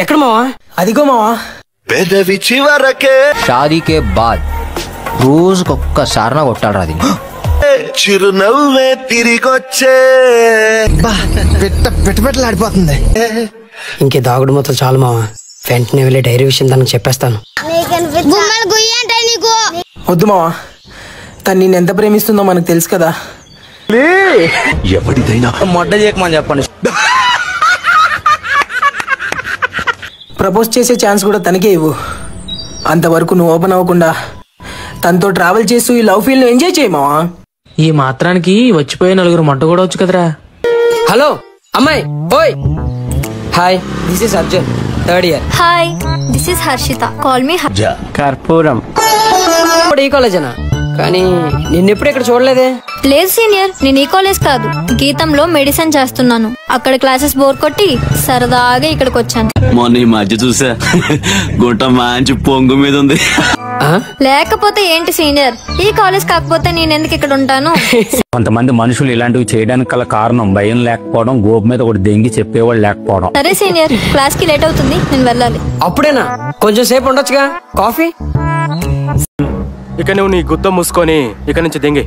ఎక్కడ మావా? అదిగో మావా పెదవి చివరకే షాదీకే బాద్ రోజుకొక్కసారి కొట్టాడు అది. చిరునవ్వే తిరిగొచ్చే పెట్టలాడిపోతుంది. ఇంకే దాగుడు మొత్తం చాలు మావా. వెంటనే వెళ్ళి డైరీ విషయం తనకు చెప్పేస్తాను. వద్దు మావా, తను నేను ఎంత ప్రేమిస్తుందో మనకు తెలుసు కదా. ఎవరిదైనా మొట్ట చేయకమని చెప్పండి. ప్రపోజ్ చేసే ఛాన్స్ కూడా తనకే ఇవ్వు. అంతవరకు నువ్వు ఓపెన్ అవ్వకుండా తనతో ట్రావెల్ చేస్తూ ఈ లవ్ ఫీల్ ను ఎంజాయ్ చేయమావా. ఈ మాత్రానికి వచ్చిపోయే నలుగురు మంట కూడా వచ్చు కదరా. హలో అమ్మాయి, ఓయ్. Hi, this is Arjun, third year. Hi, this is Harshitha, call me Karpooram. ఈ కాలేజేనా? కానీ నిన్నెప్పుడు ఇక్కడ చూడలేదే. లేదు సీనియర్, నేను ఈ కాలేజ్ కాదు, గీతంలో మెడిసిన్ చేస్తున్నాను. అక్కడ క్లాసెస్ బోర్ కొట్టి సరదాగా ఇక్కడికి వచ్చాను. మొన్న ఈ మధ్య చూసా, గుంట మంచి పొంగు మీద ఉంది. లేకపోతే ఏంటి సీనియర్, ఈ కాలేజ్ కాకపోతే నేను ఎందుకు ఇక్కడ ఉంటాను? కొంతమంది మనుషులు ఇలాంటివి చేయడానికి గల కారణం భయం లేకపోవడం, గోపు మీద ఒకటి దెంగి చెప్పేవాళ్ళు లేకపోవడం. సరే సీనియర్, క్లాస్ కి లేట్ అవుతుంది, నేను వెళ్ళాలి. అప్పుడేనా? కొంచెం సేపు ఉండొచ్చుగా. కాఫీ? ఇక నువ్వు నీ గుత్త మూసుకొని ఇక నుంచి దెంగి.